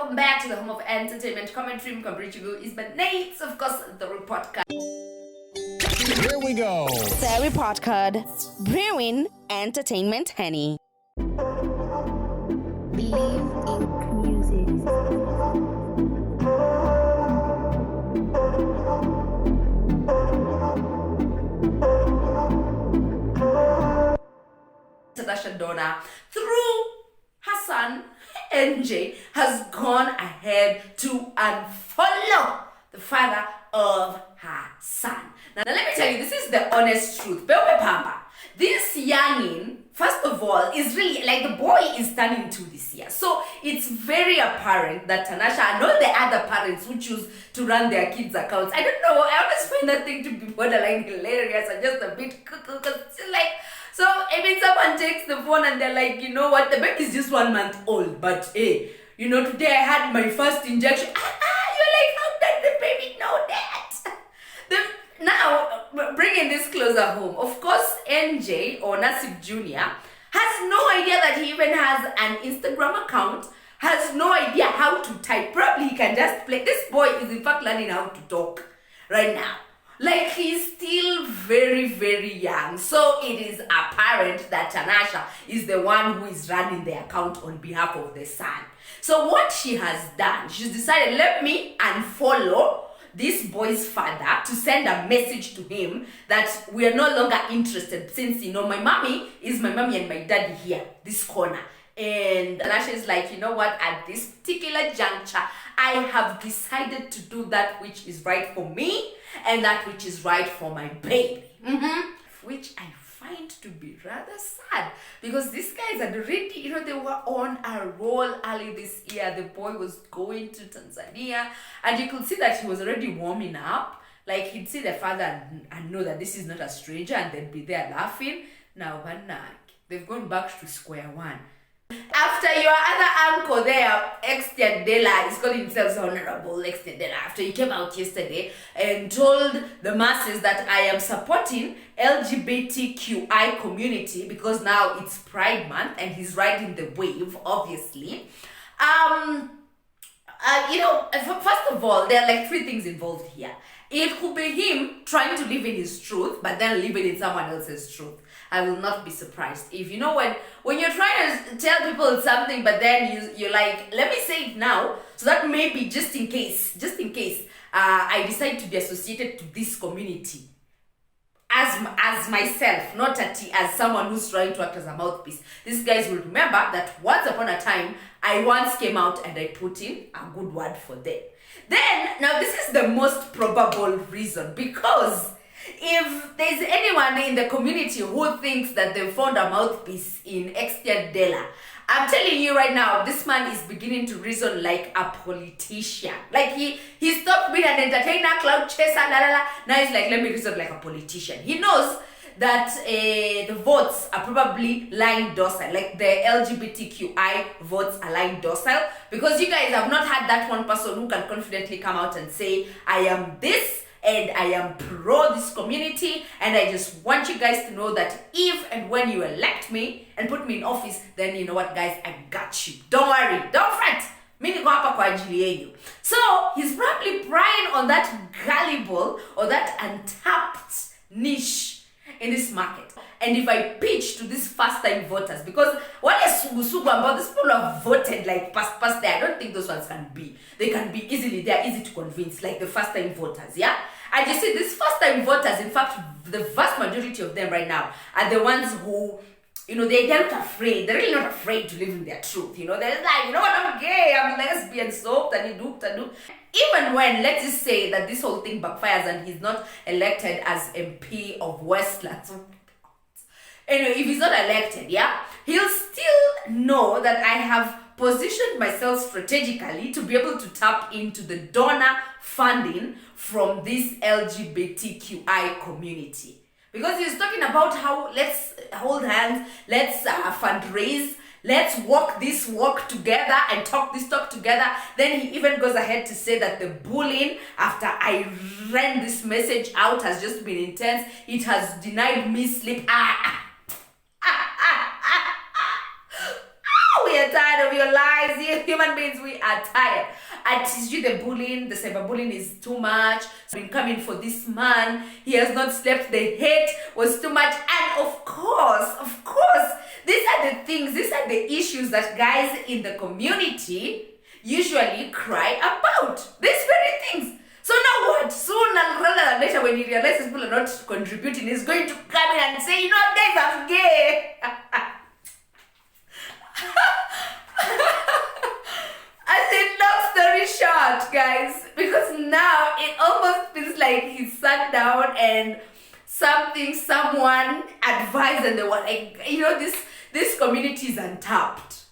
welcome back to the home of entertainment commentary. Mkambrichigu is my name, of course, the report card. Here we go. The report card. Brewing entertainment honey. Believe in music. Tanasha Donna, through her son, NJ, has gone ahead to unfollow the father of her son. Now let me tell you, this is the honest truth. Pepe Pamba, this youngin, first of all, is really, like, the boy is turning 2 this year. So it's very apparent that Tanasha and all the other parents who choose to run their kids' accounts, I don't know, I always find that thing to be borderline hilarious and just a bit cuckoo, because it's like, so, I mean, someone takes the phone and they're like, you know what, the baby is just 1 month old, but hey, you know, today I had my first injection. You're like, how did the baby know that? Now, bringing this closer home, of course, NJ, or Nasib Jr., has no idea that he even has an Instagram account, has no idea how to type. Probably he can just play. This boy is in fact learning how to talk right now. Like, he's still very, very young. So it is apparent that Tanasha is the one who is running the account on behalf of the son. So what she has done, she's decided, let me unfollow this boy's father to send a message to him that we are no longer interested, since, you know, my mommy is my mommy and my daddy here, this corner. And Tanasha is like, you know what, at this particular juncture, I have decided to do that which is right for me and that which is right for my baby. Which I find to be rather sad, because these guys had already, you know, they were on a roll early this year. The boy was going to Tanzania and you could see that he was already warming up. Like, he'd see the father and know that this is not a stranger, and they'd be there laughing. Now, they've gone back to square one. After your other uncle there, XtianDela, is calling himself Honorable XtianDela, after he came out yesterday and told the masses that I am supporting LGBTQI community because now it's Pride Month and he's riding the wave, obviously. You know, first of all, there are like 3 things involved here. It could be him trying to live in his truth, but then living in someone else's truth. I will not be surprised if, you know, when you're trying to tell people something, but then you're like, let me say it now, so that maybe just in case, I decide to be associated to this community as myself, not as someone who's trying to act as a mouthpiece. These guys will remember that once upon a time, I once came out and I put in a good word for them. Then, now this is the most probable reason, because if there's anyone in the community who thinks that they found a mouthpiece in XtianDela, I'm telling you right now, this man is beginning to reason like a politician. Like, he stopped being an entertainer, cloud chaser, Now he's like, let me reason like a politician. He knows that the votes are probably lying docile, like the LGBTQI votes are lying docile, because you guys have not had that one person who can confidently come out and say, I am this, and I am pro this community, and I just want you guys to know that if and when you elect me and put me in office, then you know what, guys, I got you. Don't worry, don't fret. Mimi niko hapa kwa ajili yenu. So he's probably prying on that gullible or that untapped niche in this market. And if I pitch to these first-time voters, because what is sugu about these people who have voted like past there, I don't think those ones can be. They can be easily, they're easy to convince, like the first-time voters, yeah? And you see, these first-time voters, in fact, the vast majority of them right now are the ones who, you know, they're not afraid. They're really not afraid to live in their truth, you know? They're like, you know what, I'm gay, I'm lesbian, so, tanu. Even when, let's just say that this whole thing backfires and he's not elected as MP of Westlands. Anyway, if he's not elected, yeah, he'll still know that I have positioned myself strategically to be able to tap into the donor funding from this LGBTQI community. Because he's talking about how let's hold hands, let's fundraise, let's walk this walk together and talk this talk together. Then he even goes ahead to say that the bullying after I ran this message out has just been intense. It has denied me sleep. We are tired of your lies. human beings, we are tired. And the bullying, the cyberbullying is too much. Been coming for this man. He has not slept. The hate was too much. And of course, these are the things, these are the issues that guys in the community usually cry about. These very things. So now what? Sooner rather than later, when he realizes people are not contributing, he's going to come in and say, guys, I'm gay. As in, long story short, guys, because now it almost feels like he sat down and someone advised and they were like, this community is untapped.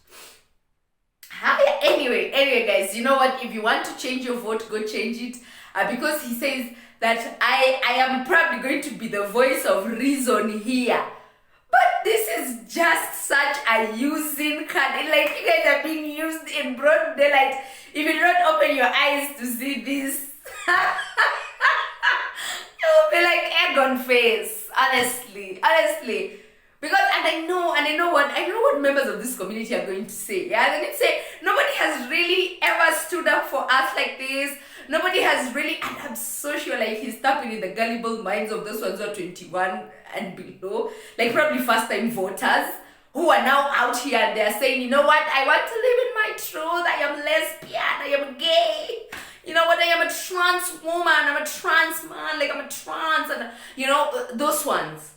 Anyway, guys, you know what? If you want to change your vote, go change it. Because he says that I am probably going to be the voice of reason here. But this is just such a using card. Like, you guys are being used in broad daylight. If you do not open your eyes to see this, you'll be like egg on face. Honestly. Because I know what members of this community are going to say. Yeah, they're going to say nobody has really ever stood up for us like this. Nobody has really, and I'm so sure like he's tapping in the gullible minds of those ones who are 21 and below, like probably first time voters who are now out here and they're saying, you know what, I want to live in my truth. I am lesbian, I am gay. You know what, I am a trans woman, I'm a trans man, like I'm a trans, and those ones.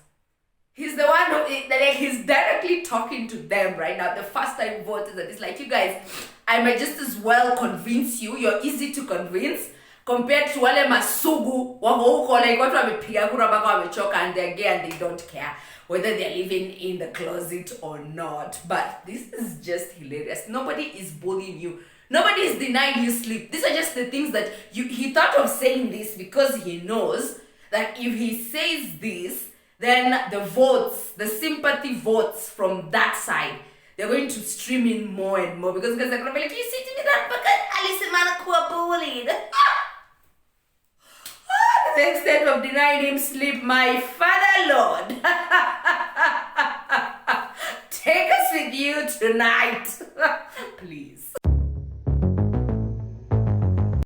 He's the one who, he's directly talking to them right now, the first time voters, and it's like, you guys, I might just as well convince you, you're easy to convince, compared to wale masugu, wako huko, like watu wamepiga kura mpaka wamechoka and they're gay and they don't care whether they're living in the closet or not. But this is just hilarious. Nobody is bullying you. Nobody is denying you sleep. These are just the things that he thought of saying this because he knows that if he says this, then the votes, the sympathy votes from that side, they're going to stream in more and more because guys are going to be like, you see to me that because Alice Manakua bullied. To the extent of denying him sleep, my Father Lord. Take us with you tonight.